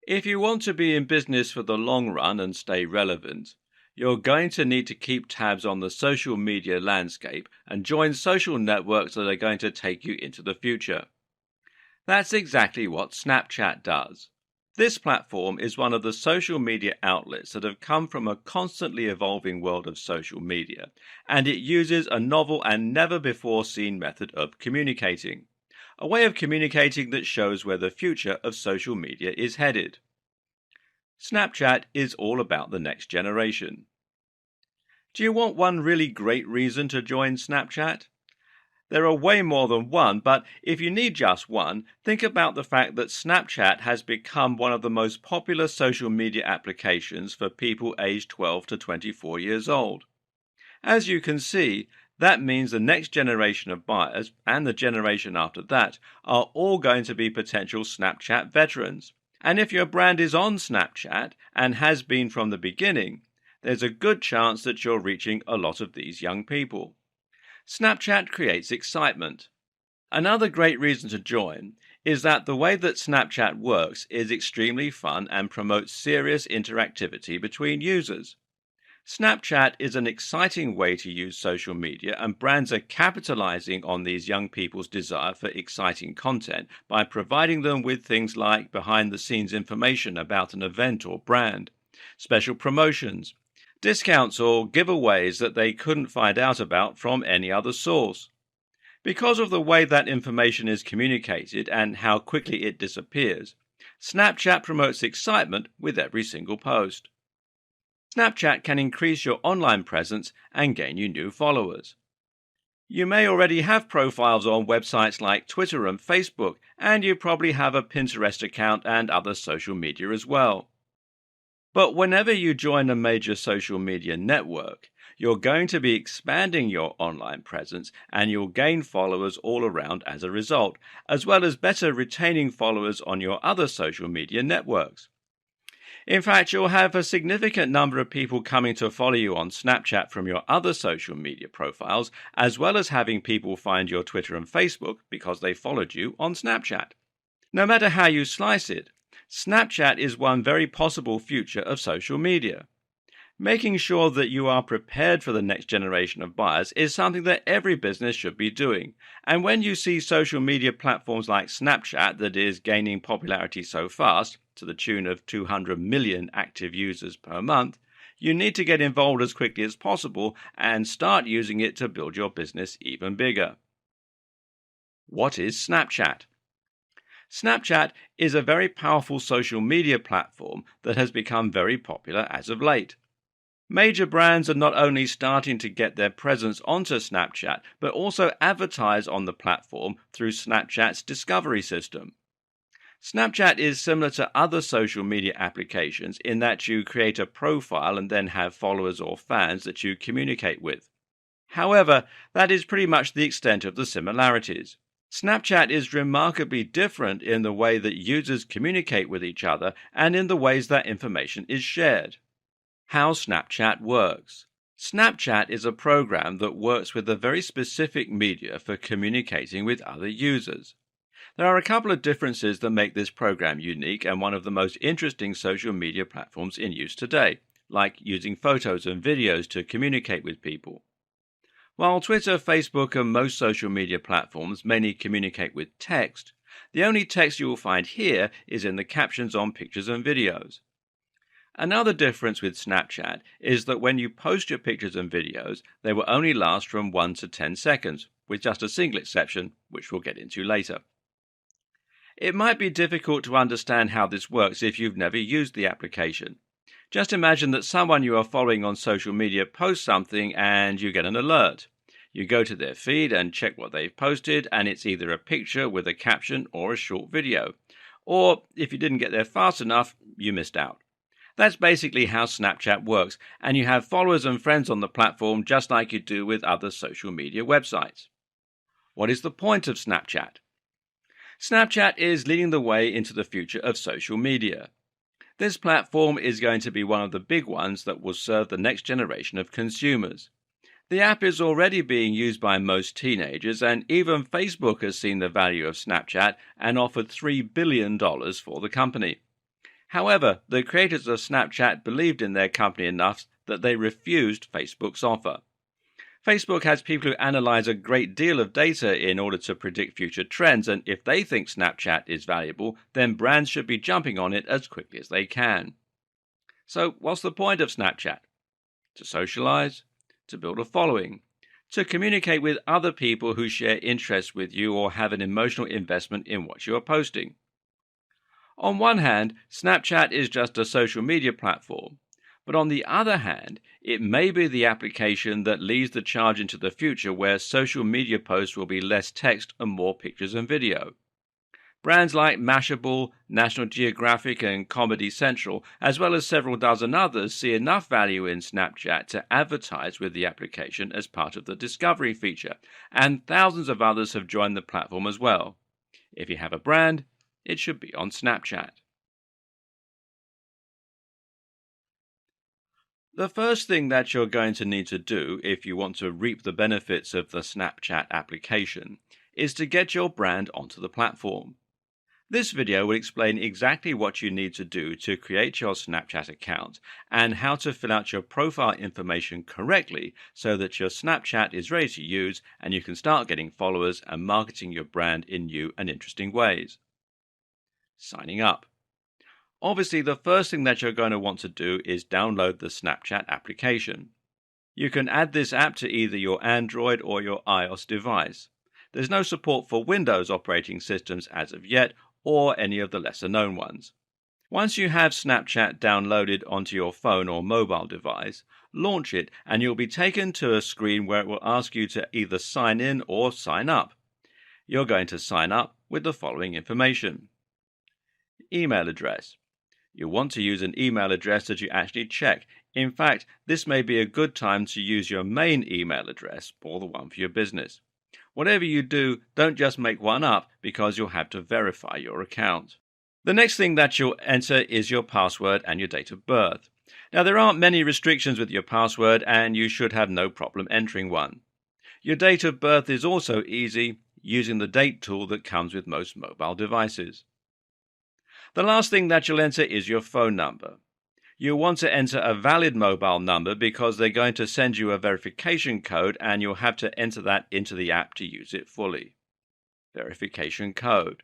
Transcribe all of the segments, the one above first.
If you want to be in business for the long run and stay relevant, you're going to need to keep tabs on the social media landscape and join social networks that are going to take you into the future. That's exactly what Snapchat does. This platform is one of the social media outlets that have come from a constantly evolving world of social media, and it uses a novel and never before seen method of communicating. A way of communicating that shows where the future of social media is headed. Snapchat is all about the next generation. Do you want one really great reason to join Snapchat? There are way more than one, but if you need just one, think about the fact that Snapchat has become one of the most popular social media applications for people aged 12 to 24 years old. As you can see, that means the next generation of buyers and the generation after that are all going to be potential Snapchat veterans. And if your brand is on Snapchat and has been from the beginning, there's a good chance that you're reaching a lot of these young people. Snapchat creates excitement. Another great reason to join is that the way that Snapchat works is extremely fun and promotes serious interactivity between users. Snapchat is an exciting way to use social media, and brands are capitalizing on these young people's desire for exciting content by providing them with things like behind-the-scenes information about an event or brand, special promotions, discounts or giveaways that they couldn't find out about from any other source. Because of the way that information is communicated and how quickly it disappears, Snapchat promotes excitement with every single post. Snapchat can increase your online presence and gain you new followers. You may already have profiles on websites like Twitter and Facebook, and you probably have a Pinterest account and other social media as well. But whenever you join a major social media network, you're going to be expanding your online presence and you'll gain followers all around as a result, as well as better retaining followers on your other social media networks. In fact, you'll have a significant number of people coming to follow you on Snapchat from your other social media profiles, as well as having people find your Twitter and Facebook because they followed you on Snapchat. No matter how you slice it, Snapchat is one very possible future of social media. Making sure that you are prepared for the next generation of buyers is something that every business should be doing. And when you see social media platforms like Snapchat that is gaining popularity so fast, to the tune of 200 million active users per month, you need to get involved as quickly as possible and start using it to build your business even bigger. What is Snapchat? Snapchat is a very powerful social media platform that has become very popular as of late. Major brands are not only starting to get their presence onto Snapchat, but also advertise on the platform through Snapchat's discovery system. Snapchat is similar to other social media applications in that you create a profile and then have followers or fans that you communicate with. However, that is pretty much the extent of the similarities. Snapchat is remarkably different in the way that users communicate with each other and in the ways that information is shared. How Snapchat works. Snapchat is a program that works with a very specific media for communicating with other users. There are a couple of differences that make this program unique and one of the most interesting social media platforms in use today, like using photos and videos to communicate with people. While Twitter, Facebook, and most social media platforms mainly communicate with text, the only text you will find here is in the captions on pictures and videos. Another difference with Snapchat is that when you post your pictures and videos, they will only last from 1 to 10 seconds, with just a single exception, which we'll get into later. It might be difficult to understand how this works if you've never used the application. Just imagine that someone you are following on social media posts something and you get an alert. You go to their feed and check what they've posted, and it's either a picture with a caption or a short video. Or, if you didn't get there fast enough, you missed out. That's basically how Snapchat works, and you have followers and friends on the platform just like you do with other social media websites. What is the point of Snapchat? Snapchat is leading the way into the future of social media. This platform is going to be one of the big ones that will serve the next generation of consumers. The app is already being used by most teenagers, and even Facebook has seen the value of Snapchat and offered $3 billion for the company. However, the creators of Snapchat believed in their company enough that they refused Facebook's offer. Facebook has people who analyze a great deal of data in order to predict future trends, and if they think Snapchat is valuable, then brands should be jumping on it as quickly as they can. So, what's the point of Snapchat? To socialize, to build a following, to communicate with other people who share interests with you or have an emotional investment in what you are posting. On one hand, Snapchat is just a social media platform, but on the other hand, it may be the application that leads the charge into the future where social media posts will be less text and more pictures and video. Brands like Mashable, National Geographic, and Comedy Central, as well as several dozen others, see enough value in Snapchat to advertise with the application as part of the discovery feature, and thousands of others have joined the platform as well. If you have a brand, it should be on Snapchat. The first thing that you're going to need to do if you want to reap the benefits of the Snapchat application is to get your brand onto the platform. This video will explain exactly what you need to do to create your Snapchat account and how to fill out your profile information correctly so that your Snapchat is ready to use and you can start getting followers and marketing your brand in new and interesting ways. Signing up. Obviously, the first thing that you're going to want to do is download the Snapchat application. You can add this app to either your Android or your iOS device. There's no support for Windows operating systems as of yet, or any of the lesser-known ones. Once you have Snapchat downloaded onto your phone or mobile device, launch it and you'll be taken to a screen where it will ask you to either sign in or sign up. You're going to sign up with the following information. Email address. You'll want to use an email address that you actually check. In fact, this may be a good time to use your main email address or the one for your business. Whatever you do, don't just make one up because you'll have to verify your account. The next thing that you'll enter is your password and your date of birth. Now, there aren't many restrictions with your password and you should have no problem entering one. Your date of birth is also easy using the date tool that comes with most mobile devices. The last thing that you'll enter is your phone number. You'll want to enter a valid mobile number because they're going to send you a verification code and you'll have to enter that into the app to use it fully. Verification code.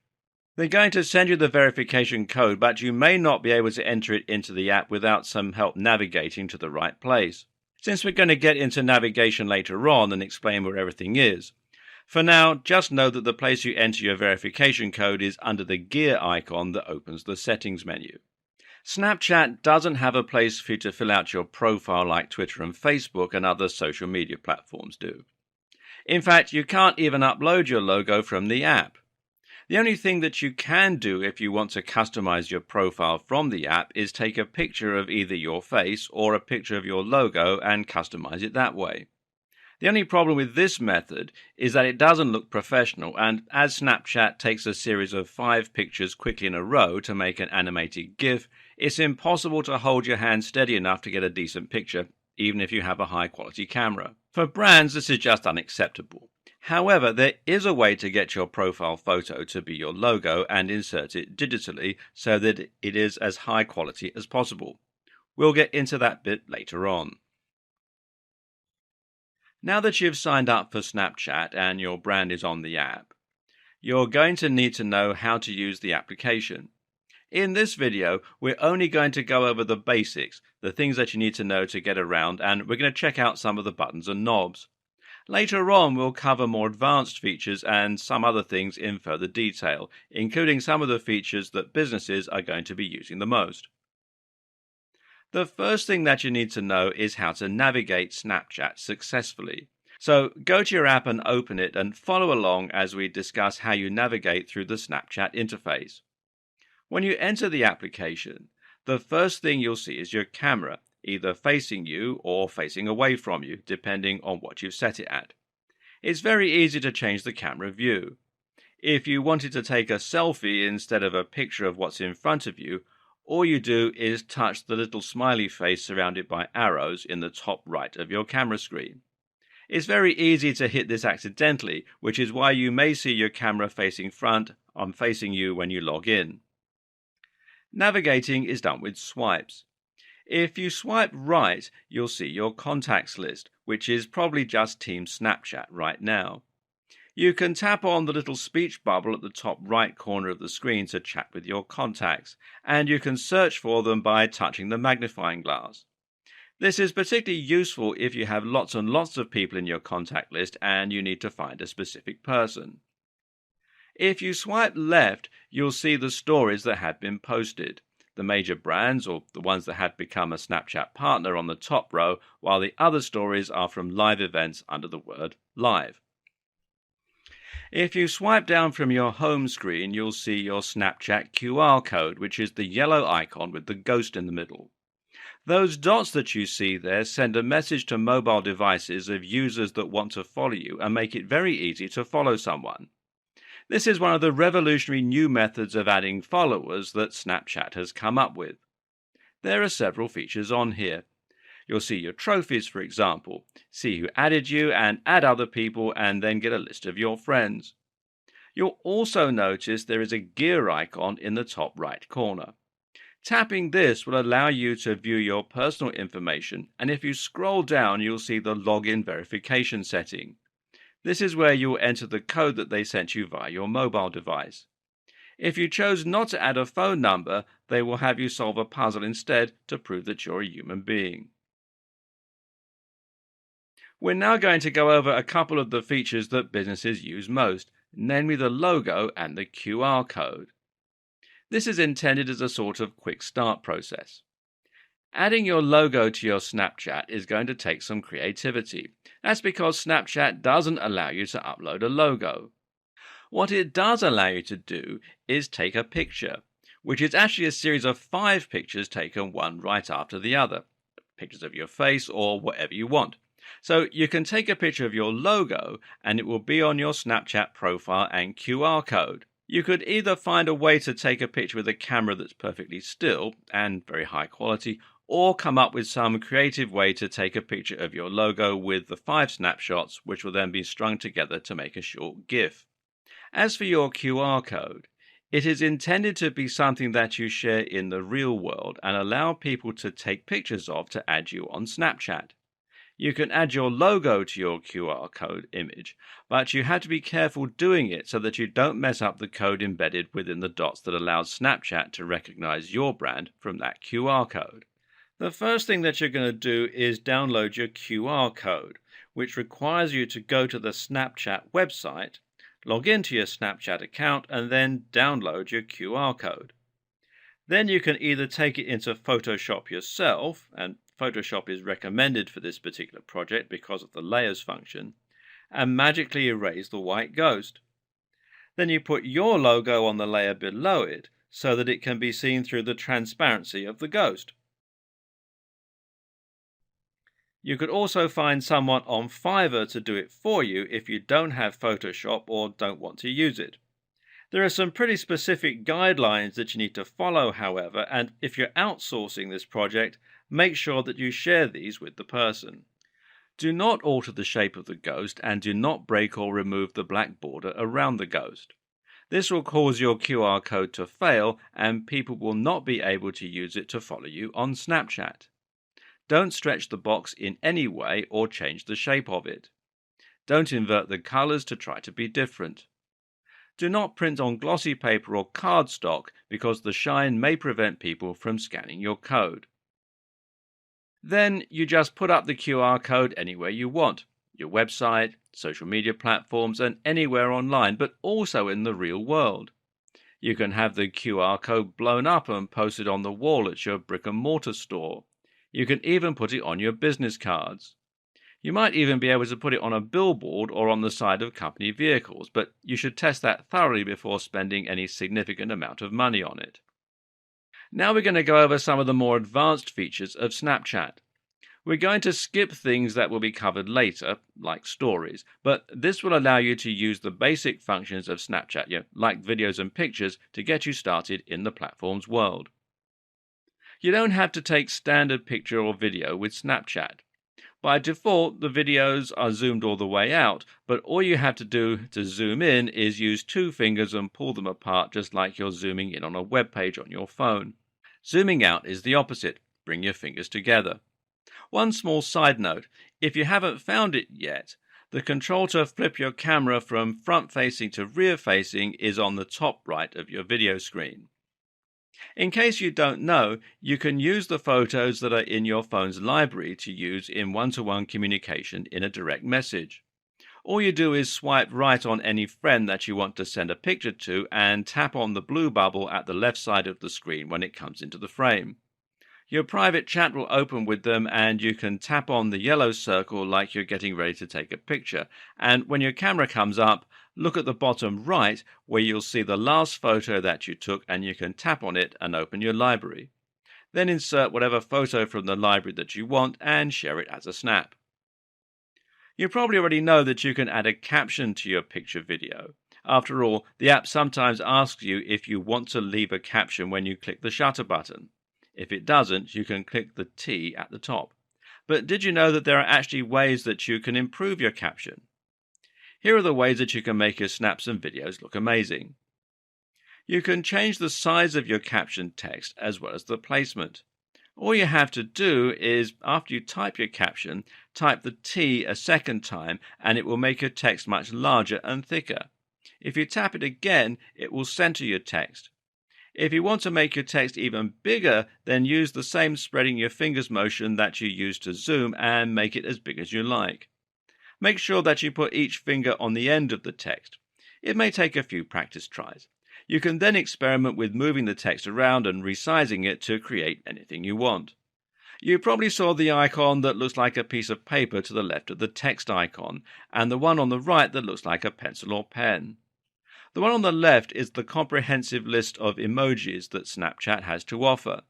They're going to send you the verification code, but you may not be able to enter it into the app without some help navigating to the right place. Since we're going to get into navigation later on and explain where everything is, for now, just know that the place you enter your verification code is under the gear icon that opens the settings menu. Snapchat doesn't have a place for you to fill out your profile like Twitter and Facebook and other social media platforms do. In fact, you can't even upload your logo from the app. The only thing that you can do if you want to customize your profile from the app is take a picture of either your face or a picture of your logo and customize it that way. The only problem with this method is that it doesn't look professional, and as Snapchat takes a series of 5 pictures quickly in a row to make an animated GIF, it's impossible to hold your hand steady enough to get a decent picture, even if you have a high-quality camera. For brands, this is just unacceptable. However, there is a way to get your profile photo to be your logo and insert it digitally so that it is as high quality as possible. We'll get into that bit later on. Now that you've signed up for Snapchat and your brand is on the app, you're going to need to know how to use the application. In this video, we're only going to go over the basics, the things that you need to know to get around, and we're going to check out some of the buttons and knobs. Later on, we'll cover more advanced features and some other things in further detail, including some of the features that businesses are going to be using the most. The first thing that you need to know is how to navigate Snapchat successfully. So go to your app and open it and follow along as we discuss how you navigate through the Snapchat interface. When you enter the application, the first thing you'll see is your camera, either facing you or facing away from you, depending on what you've set it at. It's very easy to change the camera view. If you wanted to take a selfie instead of a picture of what's in front of you, all you do is touch the little smiley face surrounded by arrows in the top right of your camera screen. It's very easy to hit this accidentally, which is why you may see your camera facing front and facing you when you log in. Navigating is done with swipes. If you swipe right, you'll see your contacts list, which is probably just Team Snapchat right now. You can tap on the little speech bubble at the top right corner of the screen to chat with your contacts, and you can search for them by touching the magnifying glass. This is particularly useful if you have lots and lots of people in your contact list and you need to find a specific person. If you swipe left, you'll see the stories that have been posted. The major brands, or the ones that have become a Snapchat partner, on the top row, while the other stories are from live events under the word live. If you swipe down from your home screen, you'll see your Snapchat QR code, which is the yellow icon with the ghost in the middle. Those dots that you see there send a message to mobile devices of users that want to follow you and make it very easy to follow someone. This is one of the revolutionary new methods of adding followers that Snapchat has come up with. There are several features on here. You'll see your trophies, for example, see who added you and add other people, and then get a list of your friends. You'll also notice there is a gear icon in the top right corner. Tapping this will allow you to view your personal information, and if you scroll down, you'll see the login verification setting. This is where you'll enter the code that they sent you via your mobile device. If you chose not to add a phone number, they will have you solve a puzzle instead to prove that you're a human being. We're now going to go over a couple of the features that businesses use most, namely the logo and the QR code. This is intended as a sort of quick start process. Adding your logo to your Snapchat is going to take some creativity. That's because Snapchat doesn't allow you to upload a logo. What it does allow you to do is take a picture, which is actually a series of 5 pictures taken one right after the other. Pictures of your face or whatever you want. So you can take a picture of your logo and it will be on your Snapchat profile and QR code. You could either find a way to take a picture with a camera that's perfectly still and very high quality, or come up with some creative way to take a picture of your logo with the 5 snapshots, which will then be strung together to make a short GIF. As for your QR code, it is intended to be something that you share in the real world and allow people to take pictures of to add you on Snapchat. You can add your logo to your QR code image, but you have to be careful doing it so that you don't mess up the code embedded within the dots that allows Snapchat to recognize your brand from that QR code. The first thing that you're going to do is download your QR code, which requires you to go to the Snapchat website, log into your Snapchat account, and then download your QR code. Then you can either take it into Photoshop yourself, and Photoshop is recommended for this particular project because of the layers function, and magically erase the white ghost. Then you put your logo on the layer below it so that it can be seen through the transparency of the ghost. You could also find someone on Fiverr to do it for you if you don't have Photoshop or don't want to use it. There are some pretty specific guidelines that you need to follow, however, and if you're outsourcing this project, make sure that you share these with the person. Do not alter the shape of the ghost and do not break or remove the black border around the ghost. This will cause your QR code to fail and people will not be able to use it to follow you on Snapchat. Don't stretch the box in any way or change the shape of it. Don't invert the colors to try to be different. Do not print on glossy paper or cardstock because the shine may prevent people from scanning your code. Then you just put up the QR code anywhere you want, your website, social media platforms, and anywhere online, but also in the real world. You can have the QR code blown up and posted on the wall at your brick and mortar store. You can even put it on your business cards. You might even be able to put it on a billboard or on the side of company vehicles, but you should test that thoroughly before spending any significant amount of money on it. Now we're going to go over some of the more advanced features of Snapchat. We're going to skip things that will be covered later, like stories, but this will allow you to use the basic functions of Snapchat, like videos and pictures, to get you started in the platform's world. You don't have to take standard picture or video with Snapchat. By default, the videos are zoomed all the way out, but all you have to do to zoom in is use 2 fingers and pull them apart just like you're zooming in on a web page on your phone. Zooming out is the opposite. Bring your fingers together. One small side note, if you haven't found it yet, the control to flip your camera from front facing to rear facing is on the top right of your video screen. In case you don't know, you can use the photos that are in your phone's library to use in one-to-one communication in a direct message. All you do is swipe right on any friend that you want to send a picture to and tap on the blue bubble at the left side of the screen when it comes into the frame. Your private chat will open with them and you can tap on the yellow circle like you're getting ready to take a picture. And when your camera comes up, look at the bottom right where you'll see the last photo that you took and you can tap on it and open your library. Then insert whatever photo from the library that you want and share it as a snap. You probably already know that you can add a caption to your picture video. After all, the app sometimes asks you if you want to leave a caption when you click the shutter button. If it doesn't, you can click the T at the top. But did you know that there are actually ways that you can improve your caption? Here are the ways that you can make your snaps and videos look amazing. You can change the size of your caption text as well as the placement. All you have to do is, after you type your caption, type the T a second time and it will make your text much larger and thicker. If you tap it again, it will center your text. If you want to make your text even bigger, then use the same spreading your fingers motion that you use to zoom and make it as big as you like. Make sure that you put each finger on the end of the text. It may take a few practice tries. You can then experiment with moving the text around and resizing it to create anything you want. You probably saw the icon that looks like a piece of paper to the left of the text icon, and the one on the right that looks like a pencil or pen. The one on the left is the comprehensive list of emojis that Snapchat has to offer.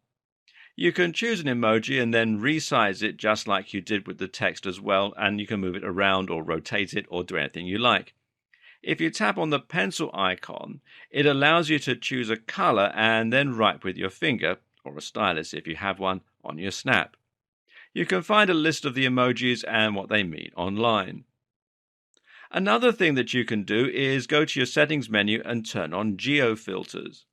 You can choose an emoji and then resize it just like you did with the text as well, and you can move it around or rotate it or do anything you like. If you tap on the pencil icon, it allows you to choose a color and then write with your finger, or a stylus if you have one, on your snap. You can find a list of the emojis and what they mean online. Another thing that you can do is go to your settings menu and turn on geo filters.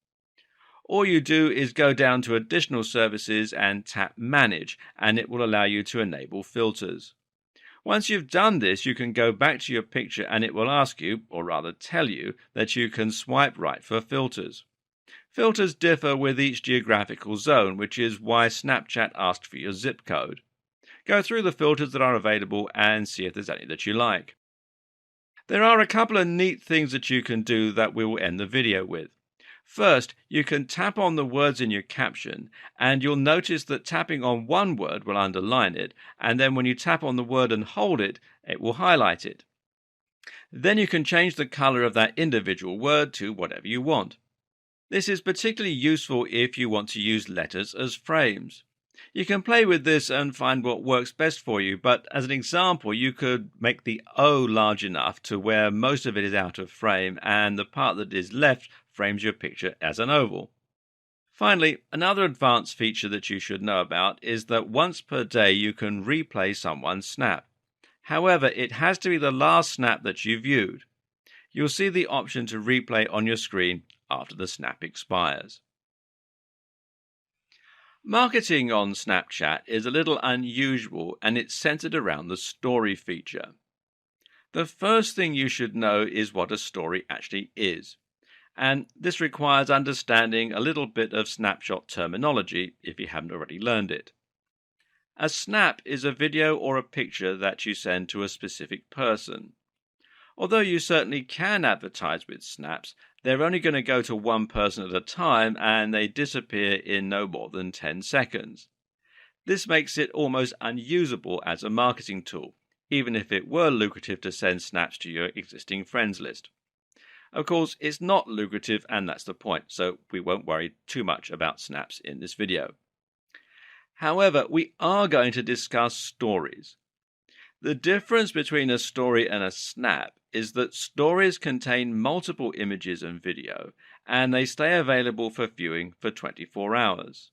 All you do is go down to additional services and tap manage, and it will allow you to enable filters. Once you've done this, you can go back to your picture and it will ask you, or rather tell you, that you can swipe right for filters. Filters differ with each geographical zone, which is why Snapchat asked for your zip code. Go through the filters that are available and see if there's any that you like. There are a couple of neat things that you can do that we will end the video with. First, you can tap on the words in your caption, and you'll notice that tapping on one word will underline it, and then when you tap on the word and hold it, it will highlight it. Then you can change the color of that individual word to whatever you want. This is particularly useful if you want to use letters as frames. You can play with this and find what works best for you, but as an example, you could make the O large enough to where most of it is out of frame and the part that is left frames your picture as an oval. Finally, another advanced feature that you should know about is that once per day you can replay someone's snap. However, it has to be the last snap that you viewed. You'll see the option to replay on your screen after the snap expires. Marketing on Snapchat is a little unusual and it's centered around the story feature. The first thing you should know is what a story actually is, and this requires understanding a little bit of snapshot terminology if you haven't already learned it. A snap is a video or a picture that you send to a specific person. Although you certainly can advertise with snaps, they're only going to go to one person at a time and they disappear in no more than 10 seconds. This makes it almost unusable as a marketing tool, even if it were lucrative to send snaps to your existing friends list. Of course, it's not lucrative and that's the point, so we won't worry too much about snaps in this video. However, we are going to discuss stories. The difference between a story and a snap is that stories contain multiple images and video, and they stay available for viewing for 24 hours.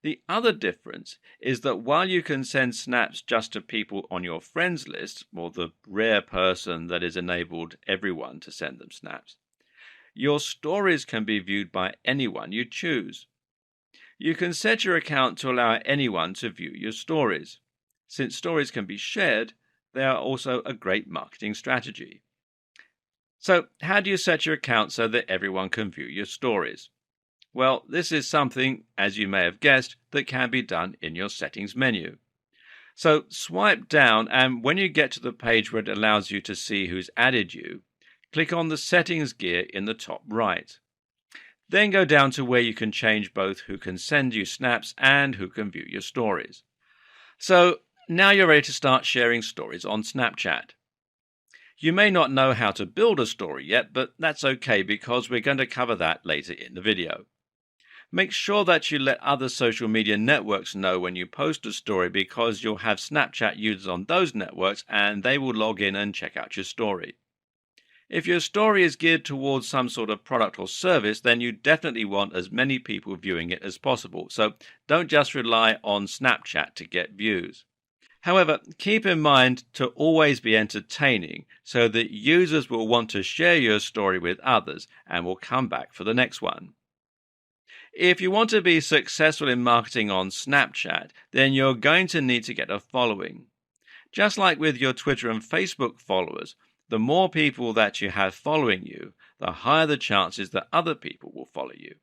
The other difference is that while you can send snaps just to people on your friends list, or the rare person that is enabled everyone to send them snaps, your stories can be viewed by anyone you choose. You can set your account to allow anyone to view your stories. Since stories can be shared, they are also a great marketing strategy. So, how do you set your account so that everyone can view your stories? Well, this is something, as you may have guessed, that can be done in your settings menu. So, swipe down, and when you get to the page where it allows you to see who's added you, click on the settings gear in the top right. Then go down to where you can change both who can send you snaps and who can view your stories. So, now you're ready to start sharing stories on Snapchat. You may not know how to build a story yet, but that's okay because we're going to cover that later in the video. Make sure that you let other social media networks know when you post a story because you'll have Snapchat users on those networks and they will log in and check out your story. If your story is geared towards some sort of product or service, then you definitely want as many people viewing it as possible. So don't just rely on Snapchat to get views. However, keep in mind to always be entertaining so that users will want to share your story with others and will come back for the next one. If you want to be successful in marketing on Snapchat, then you're going to need to get a following. Just like with your Twitter and Facebook followers, the more people that you have following you, the higher the chances that other people will follow you.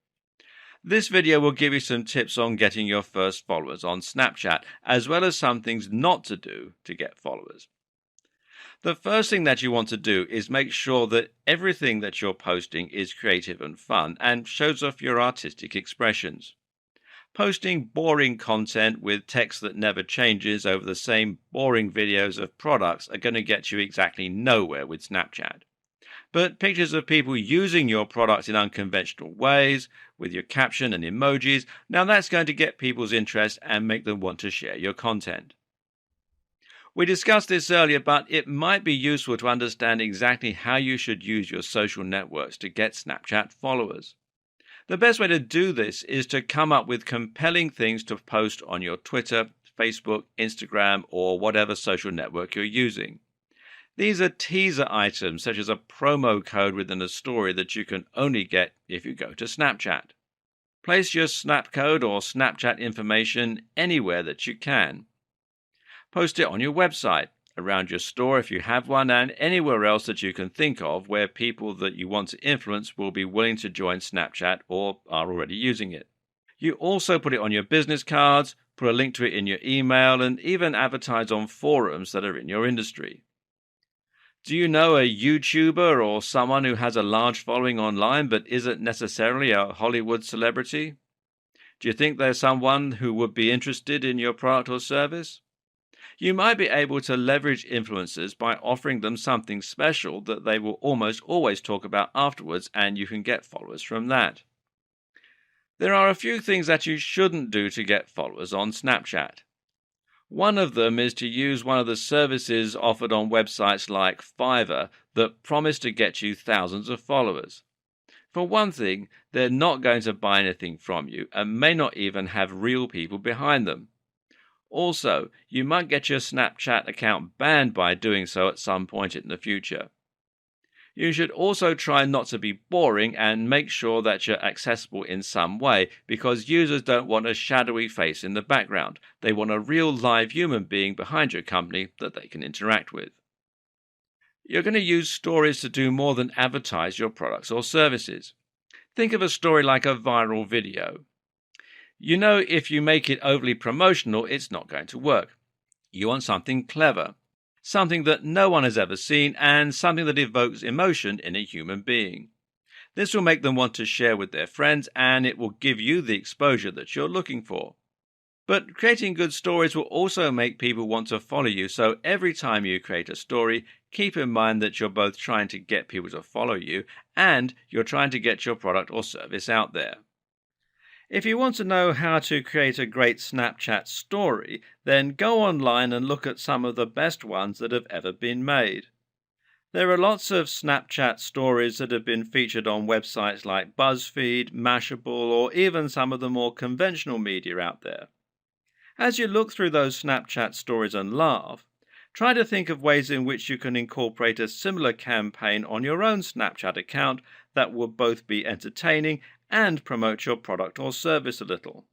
This video will give you some tips on getting your first followers on Snapchat, as well as some things not to do to get followers. The first thing that you want to do is make sure that everything that you're posting is creative and fun and shows off your artistic expressions. Posting boring content with text that never changes over the same boring videos of products are going to get you exactly nowhere with Snapchat. But pictures of people using your product in unconventional ways, with your caption and emojis, now that's going to get people's interest and make them want to share your content. We discussed this earlier, but it might be useful to understand exactly how you should use your social networks to get Snapchat followers. The best way to do this is to come up with compelling things to post on your Twitter, Facebook, Instagram, or whatever social network you're using. These are teaser items such as a promo code within a story that you can only get if you go to Snapchat. Place your Snap code or Snapchat information anywhere that you can. Post it on your website, around your store if you have one, and anywhere else that you can think of where people that you want to influence will be willing to join Snapchat or are already using it. You also put it on your business cards, put a link to it in your email, and even advertise on forums that are in your industry. Do you know a YouTuber or someone who has a large following online but isn't necessarily a Hollywood celebrity? Do you think there's someone who would be interested in your product or service? You might be able to leverage influencers by offering them something special that they will almost always talk about afterwards, and you can get followers from that. There are a few things that you shouldn't do to get followers on Snapchat. One of them is to use one of the services offered on websites like Fiverr that promise to get you thousands of followers. For one thing, they're not going to buy anything from you and may not even have real people behind them. Also, you might get your Snapchat account banned by doing so at some point in the future. You should also try not to be boring and make sure that you're accessible in some way, because users don't want a shadowy face in the background. They want a real live human being behind your company that they can interact with. You're going to use stories to do more than advertise your products or services. Think of a story like a viral video. You know, if you make it overly promotional, it's not going to work. You want something clever, something that no one has ever seen, and something that evokes emotion in a human being. This will make them want to share with their friends, and it will give you the exposure that you're looking for. But creating good stories will also make people want to follow you, so every time you create a story, keep in mind that you're both trying to get people to follow you and you're trying to get your product or service out there. If you want to know how to create a great Snapchat story, then go online and look at some of the best ones that have ever been made. There are lots of Snapchat stories that have been featured on websites like BuzzFeed, Mashable, or even some of the more conventional media out there. As you look through those Snapchat stories and laugh, try to think of ways in which you can incorporate a similar campaign on your own Snapchat account that will both be entertaining and promote your product or service a little.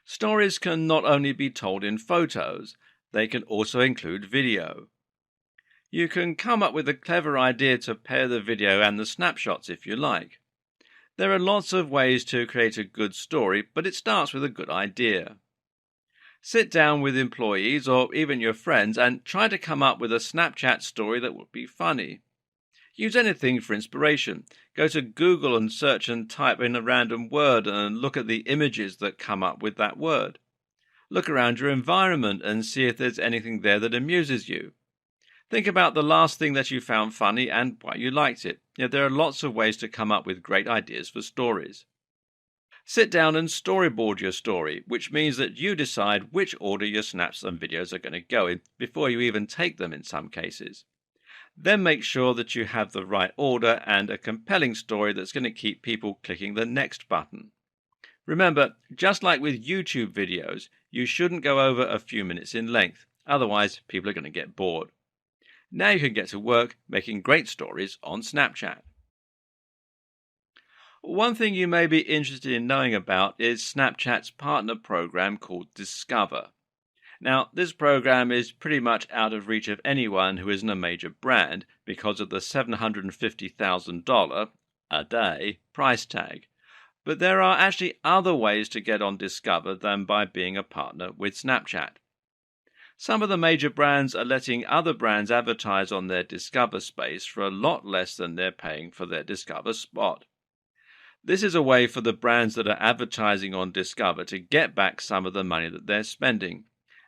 Stories can not only be told in photos, they can also include video. You can come up with a clever idea to pair the video and the snapshots if you like. There are lots of ways to create a good story, but it starts with a good idea. Sit down with employees or even your friends and try to come up with a Snapchat story that would be funny. Use anything for inspiration. Go to Google and search and type in a random word and look at the images that come up with that word. Look around your environment and see if there's anything there that amuses you. Think about the last thing that you found funny and why you liked it. There are lots of ways to come up with great ideas for stories. Sit down and storyboard your story, which means that you decide which order your snaps and videos are going to go in before you even take them in some cases. Then make sure that you have the right order and a compelling story that's going to keep people clicking the next button. Remember, just like with YouTube videos, you shouldn't go over a few minutes in length, otherwise people are going to get bored. Now you can get to work making great stories on Snapchat. One thing you may be interested in knowing about is Snapchat's partner program called Discover. Now, this program is pretty much out of reach of anyone who isn't a major brand because of the $750,000 a day price tag. But there are actually other ways to get on Discover than by being a partner with Snapchat. Some of the major brands are letting other brands advertise on their Discover space for a lot less than they're paying for their Discover spot. This is a way for the brands that are advertising on Discover to get back some of the money that they're spending.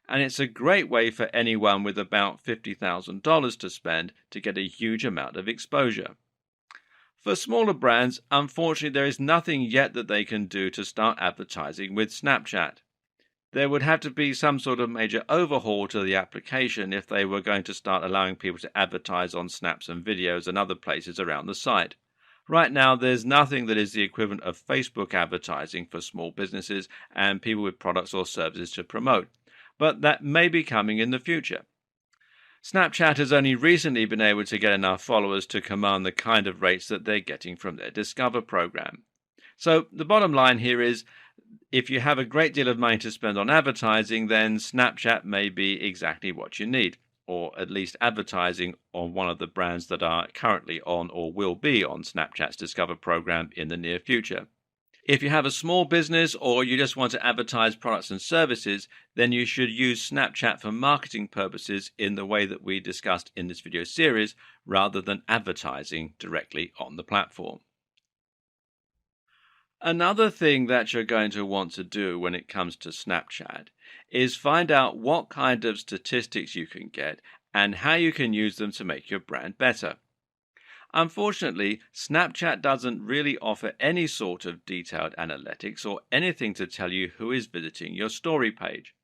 And it's a great way for anyone with about $50,000 to spend to get a huge amount of exposure. For smaller brands, unfortunately, there is nothing yet that they can do to start advertising with Snapchat. There would have to be some sort of major overhaul to the application if they were going to start allowing people to advertise on snaps and videos and other places around the site. Right now, there's nothing that is the equivalent of Facebook advertising for small businesses and people with products or services to promote, but that may be coming in the future. Snapchat has only recently been able to get enough followers to command the kind of rates that they're getting from their Discover program. So the bottom line here is, if you have a great deal of money to spend on advertising, then Snapchat may be exactly what you need, or at least advertising on one of the brands that are currently on or will be on Snapchat's Discover program in the near future. If you have a small business or you just want to advertise products and services, then you should use Snapchat for marketing purposes in the way that we discussed in this video series, rather than advertising directly on the platform. Another thing that you're going to want to do when it comes to Snapchat is find out what kind of statistics you can get and how you can use them to make your brand better. Unfortunately, Snapchat doesn't really offer any sort of detailed analytics or anything to tell you who is visiting your story page,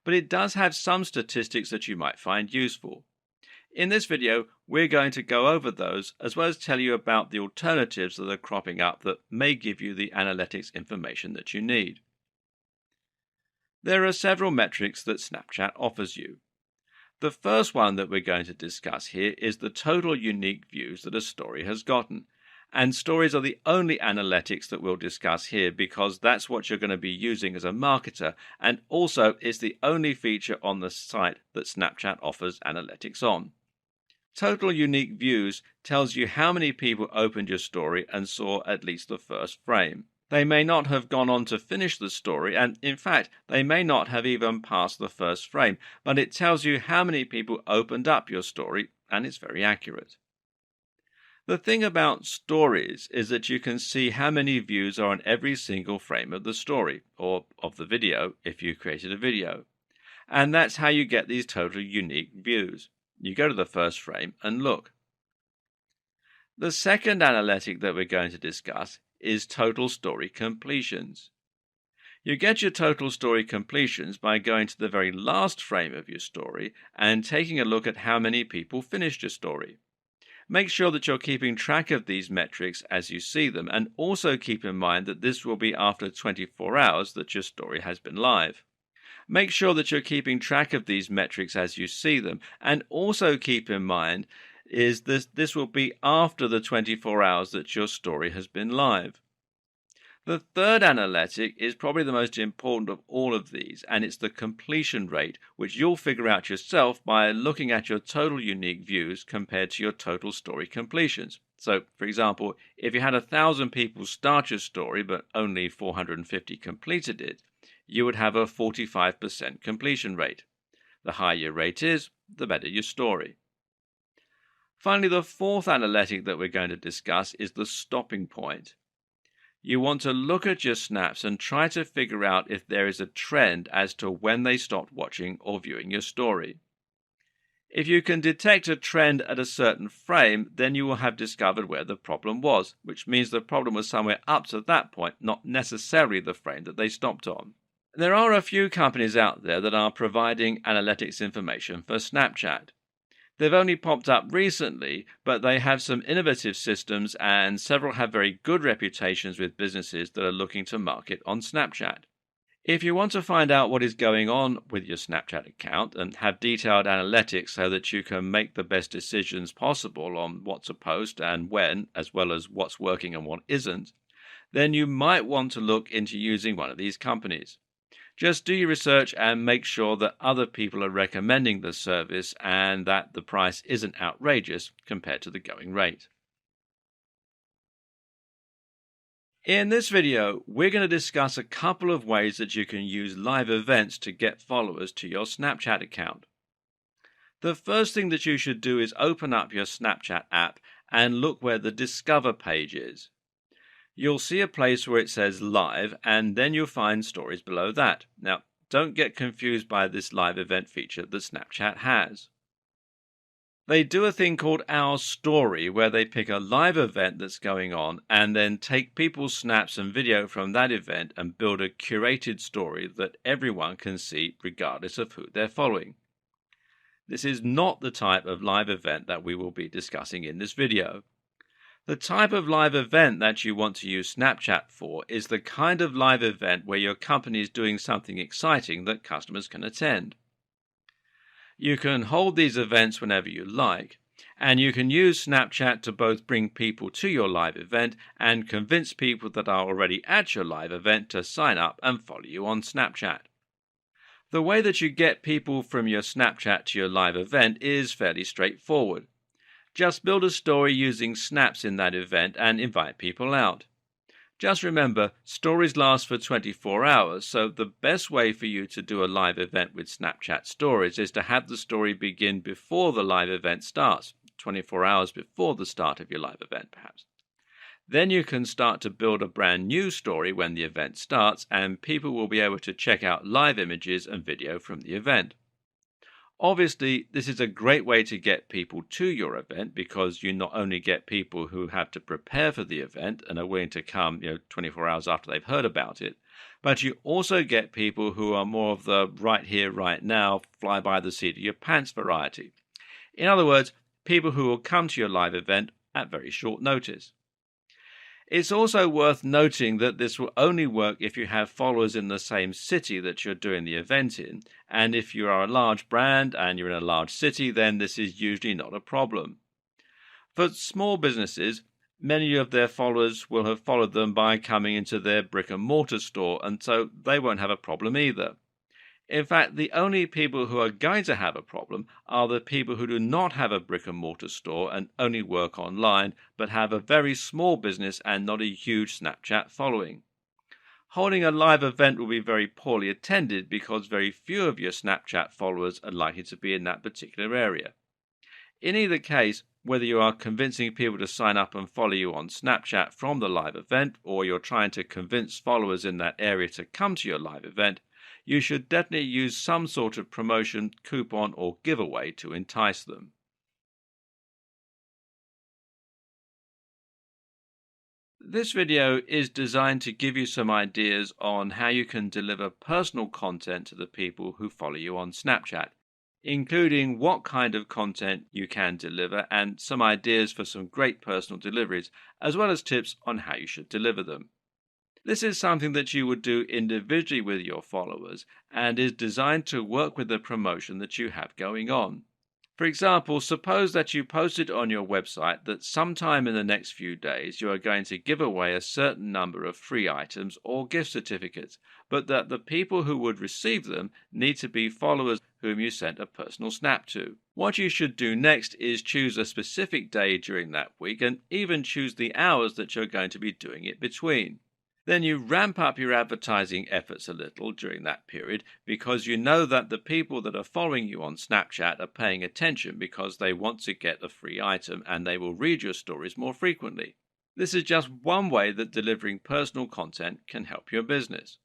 but it does have some statistics that you might find useful. In this video, we're going to go over those as well as tell you about the alternatives that are cropping up that may give you the analytics information that you need. There are several metrics that Snapchat offers you. The first one that we're going to discuss here is the total unique views that a story has gotten. And stories are the only analytics that we'll discuss here because that's what you're going to be using as a marketer, and also it's the only feature on the site that Snapchat offers analytics on. Total unique views tells you how many people opened your story and saw at least the first frame. They may not have gone on to finish the story, and in fact, they may not have even passed the first frame, but it tells you how many people opened up your story, and it's very accurate. The thing about stories is that you can see how many views are on every single frame of the story, or of the video if you created a video. And that's how you get these total unique views. You go to the first frame and look. The second analytic that we're going to discuss is total story completions. You get your total story completions by going to the very last frame of your story and taking a look at how many people finished your story. Make sure that you're keeping track of these metrics as you see them, and also keep in mind that this will be after 24 hours that your story has been live. Make sure that you're keeping track of these metrics as you see them, and also keep in mind is this will be after the 24 hours that your story has been live. The third analytic is probably the most important of all of these, and it's the completion rate, which you'll figure out yourself by looking at your total unique views compared to your total story completions. So, for example, if you had 1,000 people start your story but only 450 completed it, you would have a 45% completion rate. The higher your rate is, the better your story. Finally, the fourth analytic that we're going to discuss is the stopping point. You want to look at your snaps and try to figure out if there is a trend as to when they stopped watching or viewing your story. If you can detect a trend at a certain frame, then you will have discovered where the problem was, which means the problem was somewhere up to that point, not necessarily the frame that they stopped on. There are a few companies out there that are providing analytics information for Snapchat. They've only popped up recently, but they have some innovative systems and several have very good reputations with businesses that are looking to market on Snapchat. If you want to find out what is going on with your Snapchat account and have detailed analytics so that you can make the best decisions possible on what to post and when, as well as what's working and what isn't, then you might want to look into using one of these companies. Just do your research and make sure that other people are recommending the service and that the price isn't outrageous compared to the going rate. In this video, we're going to discuss a couple of ways that you can use live events to get followers to your Snapchat account. The first thing that you should do is open up your Snapchat app and look where the Discover page is. You'll see a place where it says Live, and then you'll find stories below that. Now, don't get confused by this live event feature that Snapchat has. They do a thing called Our Story, where they pick a live event that's going on and then take people's snaps and video from that event and build a curated story that everyone can see regardless of who they're following. This is not the type of live event that we will be discussing in this video. The type of live event that you want to use Snapchat for is the kind of live event where your company is doing something exciting that customers can attend. You can hold these events whenever you like, and you can use Snapchat to both bring people to your live event and convince people that are already at your live event to sign up and follow you on Snapchat. The way that you get people from your Snapchat to your live event is fairly straightforward. Just build a story using snaps in that event and invite people out. Just remember, stories last for 24 hours, so the best way for you to do a live event with Snapchat stories is to have the story begin before the live event starts, 24 hours before the start of your live event perhaps. Then you can start to build a brand new story when the event starts, and people will be able to check out live images and video from the event. Obviously, this is a great way to get people to your event because you not only get people who have to prepare for the event and are willing to come 24 hours after they've heard about it, but you also get people who are more of the right here, right now, fly by the seat of your pants variety. In other words, people who will come to your live event at very short notice. It's also worth noting that this will only work if you have followers in the same city that you're doing the event in, and if you are a large brand and you're in a large city, then this is usually not a problem. For small businesses, many of their followers will have followed them by coming into their brick-and-mortar store, and so they won't have a problem either. In fact, the only people who are going to have a problem are the people who do not have a brick-and-mortar store and only work online, but have a very small business and not a huge Snapchat following. Holding a live event will be very poorly attended because very few of your Snapchat followers are likely to be in that particular area. In either case, whether you are convincing people to sign up and follow you on Snapchat from the live event, or you're trying to convince followers in that area to come to your live event, you should definitely use some sort of promotion, coupon, or giveaway to entice them. This video is designed to give you some ideas on how you can deliver personal content to the people who follow you on Snapchat, including what kind of content you can deliver and some ideas for some great personal deliveries, as well as tips on how you should deliver them. This is something that you would do individually with your followers and is designed to work with the promotion that you have going on. For example, suppose that you posted on your website that sometime in the next few days you are going to give away a certain number of free items or gift certificates, but that the people who would receive them need to be followers whom you sent a personal snap to. What you should do next is choose a specific day during that week and even choose the hours that you're going to be doing it between. Then you ramp up your advertising efforts a little during that period because you know that the people that are following you on Snapchat are paying attention because they want to get a free item and they will read your stories more frequently. This is just one way that delivering personal content can help your business.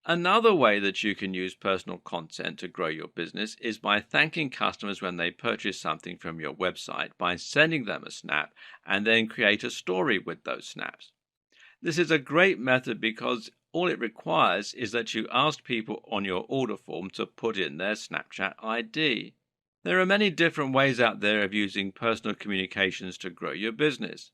Another way that you can use personal content to grow your business is by thanking customers when they purchase something from your website by sending them a snap and then create a story with those snaps. This is a great method because all it requires is that you ask people on your order form to put in their Snapchat ID. There are many different ways out there of using personal communications to grow your business.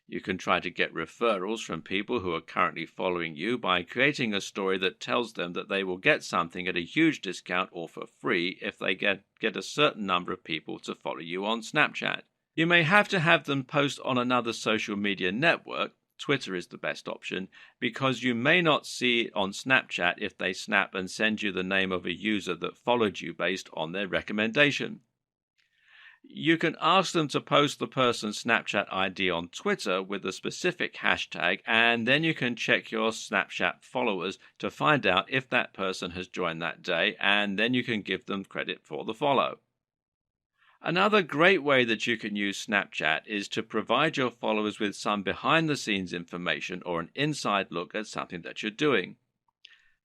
You can try to get referrals from people who are currently following you by creating a story that tells them that they will get something at a huge discount or for free if they get a certain number of people to follow you on Snapchat. You may have to have them post on another social media network. Twitter is the best option because you may not see it on Snapchat if they snap and send you the name of a user that followed you based on their recommendation. You can ask them to post the person's Snapchat ID on Twitter with a specific hashtag, and then you can check your Snapchat followers to find out if that person has joined that day, and then you can give them credit for the follow. Another great way that you can use Snapchat is to provide your followers with some behind-the-scenes information or an inside look at something that you're doing.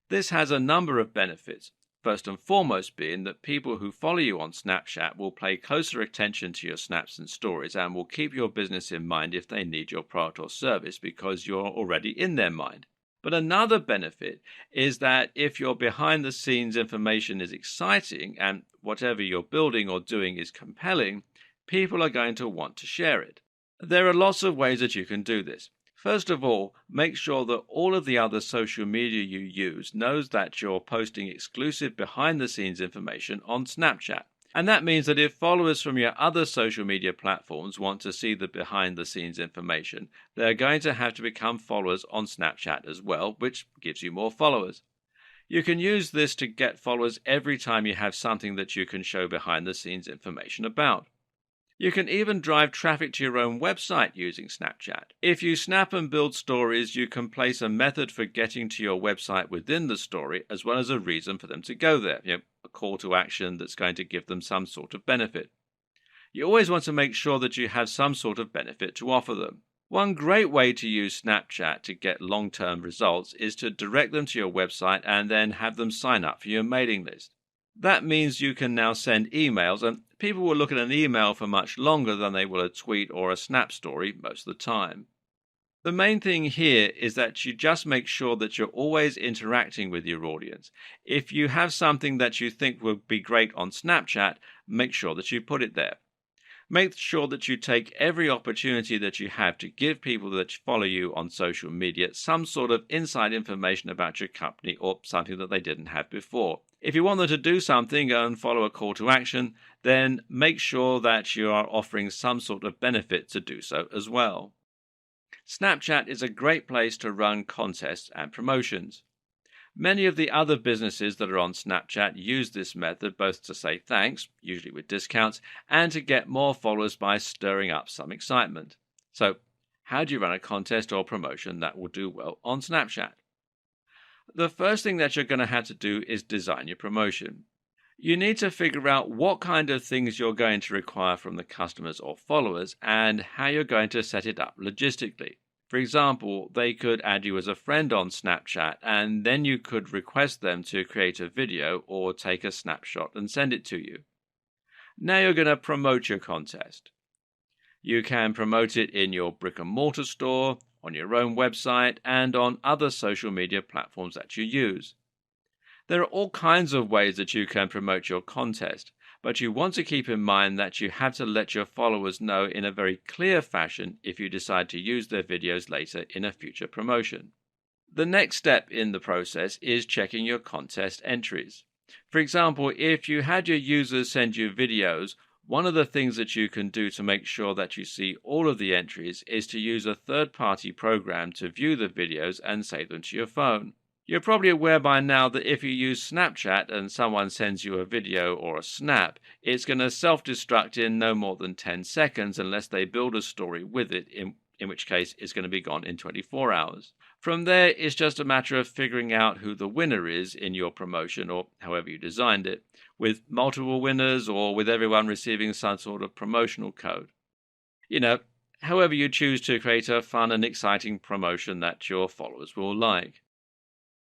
This has a number of benefits, first and foremost being that people who follow you on Snapchat will pay closer attention to your snaps and stories and will keep your business in mind if they need your product or service because you're already in their mind. But another benefit is that if your behind-the-scenes information is exciting and whatever you're building or doing is compelling, people are going to want to share it. There are lots of ways that you can do this. First of all, make sure that all of the other social media you use knows that you're posting exclusive behind-the-scenes information on Snapchat. And that means that if followers from your other social media platforms want to see the behind-the-scenes information, they're going to have to become followers on Snapchat as well, which gives you more followers. You can use this to get followers every time you have something that you can show behind-the-scenes information about. You can even drive traffic to your own website using Snapchat. If you snap and build stories, you can place a method for getting to your website within the story, as well as a reason for them to go there, a call to action that's going to give them some sort of benefit. You always want to make sure that you have some sort of benefit to offer them. One great way to use Snapchat to get long-term results is to direct them to your website and then have them sign up for your mailing list. That means you can now send emails, and people will look at an email for much longer than they will a tweet or a snap story most of the time. The main thing here is that you just make sure that you're always interacting with your audience. If you have something that you think will be great on Snapchat, make sure that you put it there. Make sure that you take every opportunity that you have to give people that follow you on social media some sort of inside information about your company or something that they didn't have before. If you want them to do something and follow a call to action, then make sure that you are offering some sort of benefit to do so as well. Snapchat is a great place to run contests and promotions. Many of the other businesses that are on Snapchat use this method both to say thanks, usually with discounts, and to get more followers by stirring up some excitement. So, how do you run a contest or promotion that will do well on Snapchat? The first thing that you're going to have to do is design your promotion. You need to figure out what kind of things you're going to require from the customers or followers and how you're going to set it up logistically. For example, they could add you as a friend on Snapchat, and then you could request them to create a video or take a snapshot and send it to you. Now you're going to promote your contest. You can promote it in your brick and mortar store, on your own website, and on other social media platforms that you use. There are all kinds of ways that you can promote your contest, but you want to keep in mind that you have to let your followers know in a very clear fashion if you decide to use their videos later in a future promotion. The next step in the process is checking your contest entries. For example, if you had your users send you videos, One of the things that you can do to make sure that you see all of the entries is to use a third-party program to view the videos and save them to your phone. You're probably aware by now that if you use Snapchat and someone sends you a video or a snap, it's going to self-destruct in no more than 10 seconds unless they build a story with it, in which case it's going to be gone in 24 hours. From there, it's just a matter of figuring out who the winner is in your promotion or however you designed it, with multiple winners or with everyone receiving some sort of promotional code. You know, however you choose to create a fun and exciting promotion that your followers will like.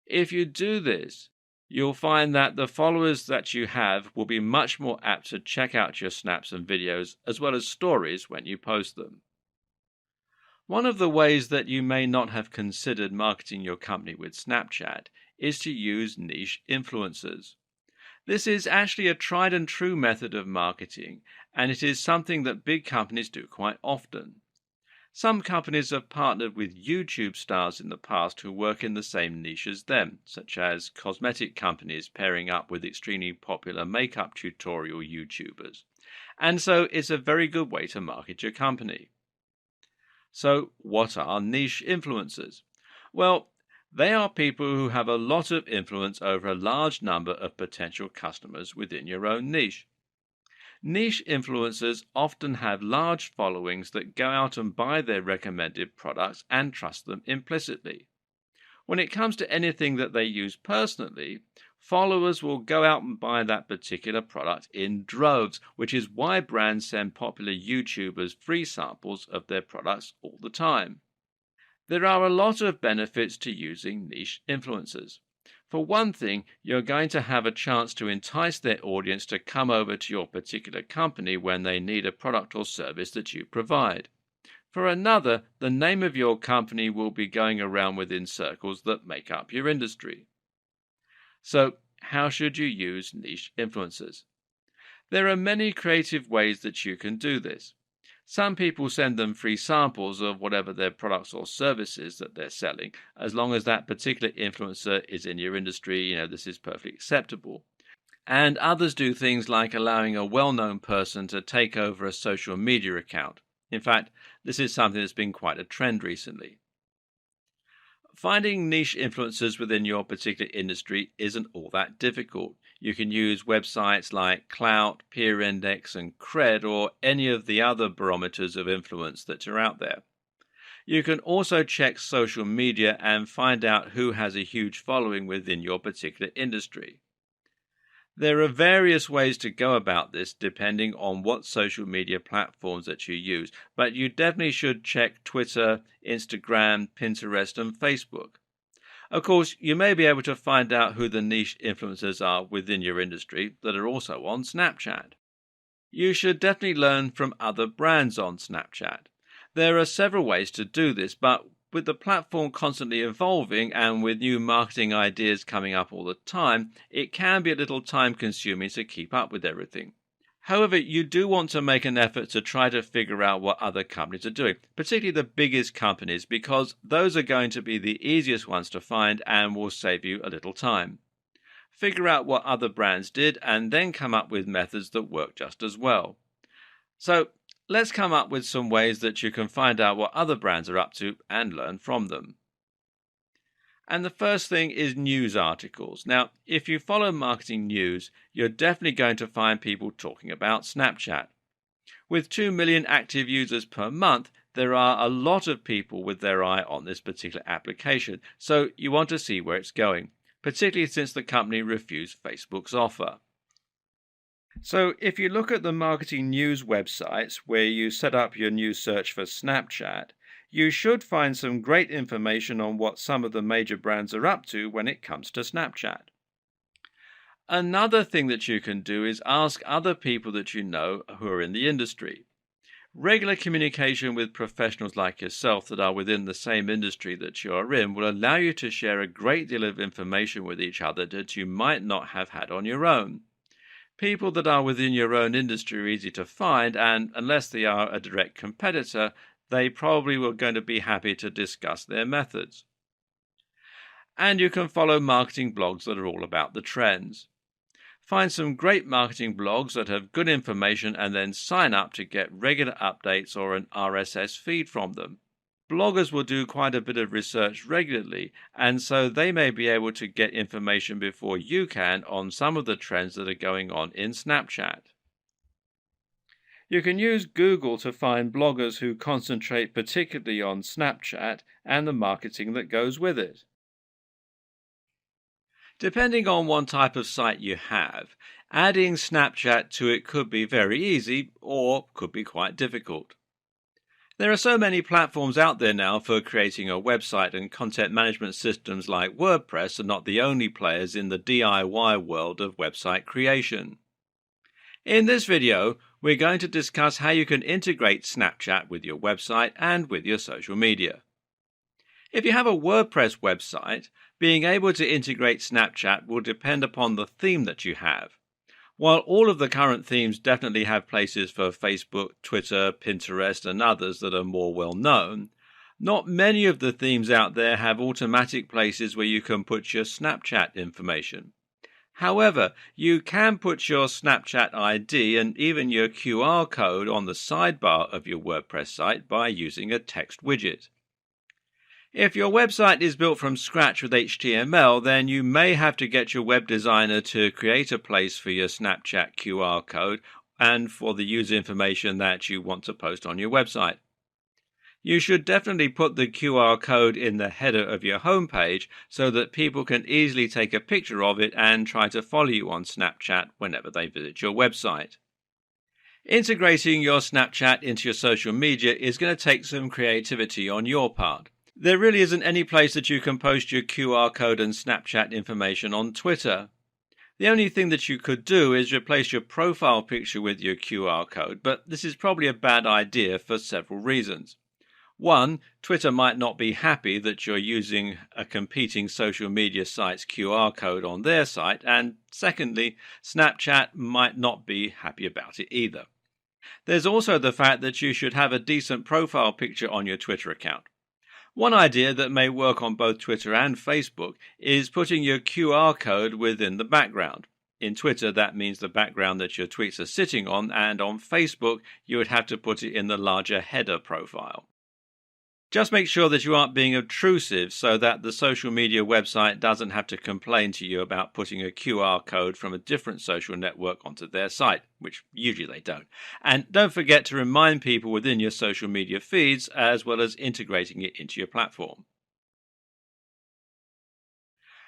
If you do this, you'll find that the followers that you have will be much more apt to check out your snaps and videos as well as stories when you post them. One of the ways that you may not have considered marketing your company with Snapchat is to use niche influencers. This is actually a tried and true method of marketing, and it is something that big companies do quite often. Some companies have partnered with YouTube stars in the past who work in the same niche as them, such as cosmetic companies pairing up with extremely popular makeup tutorial YouTubers. And so it's a very good way to market your company. So what are niche influencers? Well, they are people who have a lot of influence over a large number of potential customers within your own niche. Niche influencers often have large followings that go out and buy their recommended products and trust them implicitly. When it comes to anything that they use personally, followers will go out and buy that particular product in droves, which is why brands send popular YouTubers free samples of their products all the time. There are a lot of benefits to using niche influencers. For one thing, you're going to have a chance to entice their audience to come over to your particular company when they need a product or service that you provide. For another, the name of your company will be going around within circles that make up your industry. So, how should you use niche influencers? There are many creative ways that you can do this. Some people send them free samples of whatever their products or services that they're selling. As long as that particular influencer is in your industry, this is perfectly acceptable. And others do things like allowing a well-known person to take over a social media account. In fact, this is something that's been quite a trend recently. Finding niche influencers within your particular industry isn't all that difficult. You can use websites like Clout, Peer Index, and Cred, or any of the other barometers of influence that are out there. You can also check social media and find out who has a huge following within your particular industry. There are various ways to go about this depending on what social media platforms that you use, but you definitely should check Twitter, Instagram, Pinterest, and Facebook. Of course, you may be able to find out who the niche influencers are within your industry that are also on Snapchat. You should definitely learn from other brands on Snapchat. There are several ways to do this, but with the platform constantly evolving and with new marketing ideas coming up all the time, it can be a little time-consuming to keep up with everything. However, you do want to make an effort to try to figure out what other companies are doing, particularly the biggest companies, because those are going to be the easiest ones to find and will save you a little time. Figure out what other brands did and then come up with methods that work just as well. So, let's come up with some ways that you can find out what other brands are up to and learn from them. And the first thing is news articles. Now, if you follow marketing news, you're definitely going to find people talking about Snapchat. With 2 million active users per month, there are a lot of people with their eye on this particular application, so you want to see where it's going, particularly since the company refused Facebook's offer. So if you look at the marketing news websites where you set up your news search for Snapchat, you should find some great information on what some of the major brands are up to when it comes to Snapchat. Another thing that you can do is ask other people that you know who are in the industry. Regular communication with professionals like yourself that are within the same industry that you are in will allow you to share a great deal of information with each other that you might not have had on your own. People that are within your own industry are easy to find, and unless they are a direct competitor, they probably were going to be happy to discuss their methods. And you can follow marketing blogs that are all about the trends. Find some great marketing blogs that have good information and then sign up to get regular updates or an RSS feed from them. Bloggers will do quite a bit of research regularly, and so they may be able to get information before you can on some of the trends that are going on in Snapchat. You can use Google to find bloggers who concentrate particularly on Snapchat and the marketing that goes with it. Depending on what type of site you have, adding Snapchat to it could be very easy or could be quite difficult. There are so many platforms out there now for creating a website, and content management systems like WordPress are not the only players in the DIY world of website creation. In this video, we're going to discuss how you can integrate Snapchat with your website and with your social media. If you have a WordPress website, being able to integrate Snapchat will depend upon the theme that you have. While all of the current themes definitely have places for Facebook, Twitter, Pinterest, and others that are more well known, not many of the themes out there have automatic places where you can put your Snapchat information. However, you can put your Snapchat ID and even your QR code on the sidebar of your WordPress site by using a text widget. If your website is built from scratch with HTML, then you may have to get your web designer to create a place for your Snapchat QR code and for the user information that you want to post on your website. You should definitely put the QR code in the header of your homepage so that people can easily take a picture of it and try to follow you on Snapchat whenever they visit your website. Integrating your Snapchat into your social media is going to take some creativity on your part. There really isn't any place that you can post your QR code and Snapchat information on Twitter. The only thing that you could do is replace your profile picture with your QR code, but this is probably a bad idea for several reasons. One, Twitter might not be happy that you're using a competing social media site's QR code on their site, and secondly, Snapchat might not be happy about it either. There's also the fact that you should have a decent profile picture on your Twitter account. One idea that may work on both Twitter and Facebook is putting your QR code within the background. In Twitter, that means the background that your tweets are sitting on, and on Facebook, you would have to put it in the larger header profile. Just make sure that you aren't being obtrusive so that the social media website doesn't have to complain to you about putting a QR code from a different social network onto their site, which usually they don't. And don't forget to remind people within your social media feeds as well as integrating it into your platform.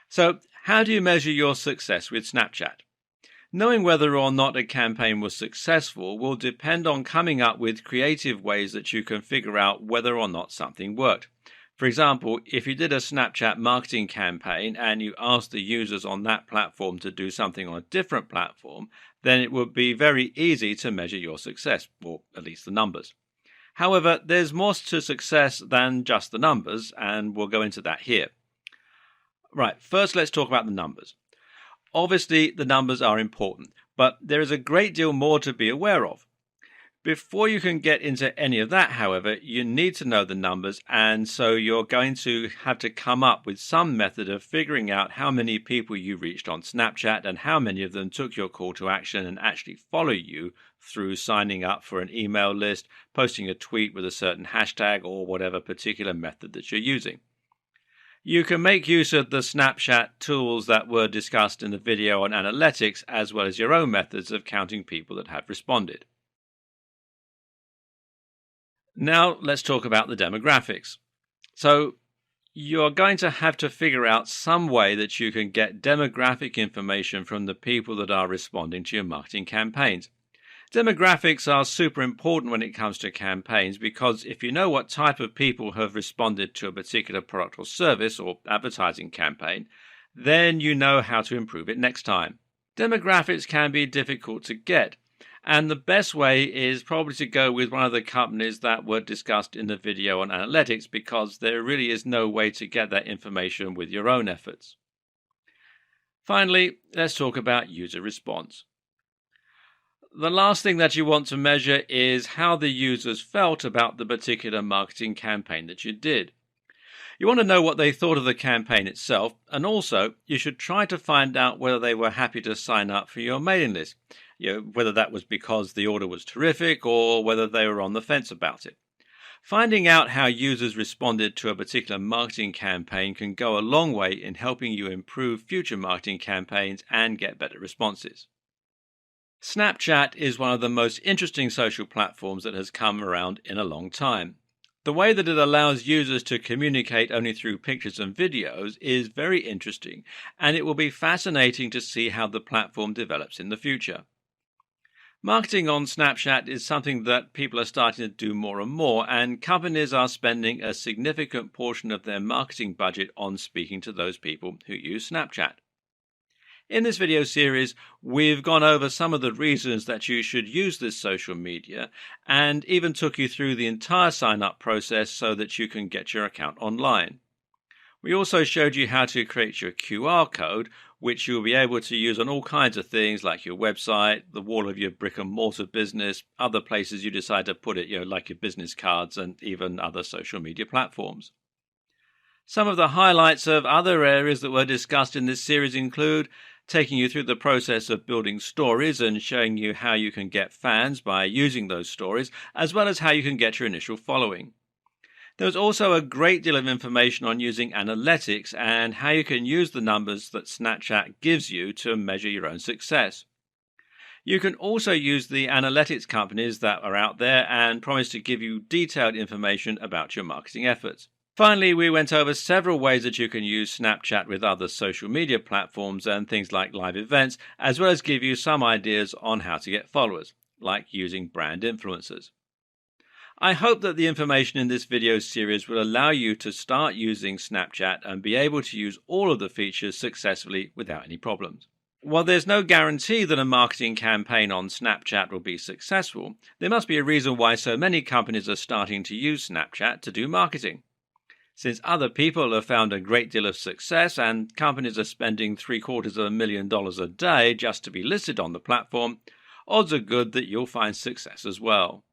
So, how do you measure your success with Snapchat? Knowing whether or not a campaign was successful will depend on coming up with creative ways that you can figure out whether or not something worked. For example, if you did a Snapchat marketing campaign and you asked the users on that platform to do something on a different platform, then it would be very easy to measure your success, or at least the numbers. However, there's more to success than just the numbers, and we'll go into that here. Right, first let's talk about the numbers. Obviously, the numbers are important, but there is a great deal more to be aware of. Before you can get into any of that, however, you need to know the numbers, and so you're going to have to come up with some method of figuring out how many people you reached on Snapchat and how many of them took your call to action and actually follow you through signing up for an email list, posting a tweet with a certain hashtag, or whatever particular method that you're using. You can make use of the Snapchat tools that were discussed in the video on analytics, as well as your own methods of counting people that have responded. Now let's talk about the demographics. So you're going to have to figure out some way that you can get demographic information from the people that are responding to your marketing campaigns. Demographics are super important when it comes to campaigns because if you know what type of people have responded to a particular product or service or advertising campaign, then you know how to improve it next time. Demographics can be difficult to get, and the best way is probably to go with one of the companies that were discussed in the video on analytics because there really is no way to get that information with your own efforts. Finally, let's talk about user response. The last thing that you want to measure is how the users felt about the particular marketing campaign that you did. You want to know what they thought of the campaign itself, and also you should try to find out whether they were happy to sign up for your mailing list. Whether that was because the order was terrific or whether they were on the fence about it. Finding out how users responded to a particular marketing campaign can go a long way in helping you improve future marketing campaigns and get better responses. Snapchat is one of the most interesting social platforms that has come around in a long time. The way that it allows users to communicate only through pictures and videos is very interesting, and it will be fascinating to see how the platform develops in the future. Marketing on Snapchat is something that people are starting to do more and more, and companies are spending a significant portion of their marketing budget on speaking to those people who use Snapchat. In this video series, we've gone over some of the reasons that you should use this social media and even took you through the entire sign-up process so that you can get your account online. We also showed you how to create your QR code, which you'll be able to use on all kinds of things like your website, the wall of your brick and mortar business, other places you decide to put it, like your business cards and even other social media platforms. Some of the highlights of other areas that were discussed in this series include taking you through the process of building stories and showing you how you can get fans by using those stories, as well as how you can get your initial following. There was also a great deal of information on using analytics and how you can use the numbers that Snapchat gives you to measure your own success. You can also use the analytics companies that are out there and promise to give you detailed information about your marketing efforts. Finally, we went over several ways that you can use Snapchat with other social media platforms and things like live events, as well as give you some ideas on how to get followers, like using brand influencers. I hope that the information in this video series will allow you to start using Snapchat and be able to use all of the features successfully without any problems. While there's no guarantee that a marketing campaign on Snapchat will be successful, there must be a reason why so many companies are starting to use Snapchat to do marketing. Since other people have found a great deal of success and companies are spending $750,000 a day just to be listed on the platform, odds are good that you'll find success as well.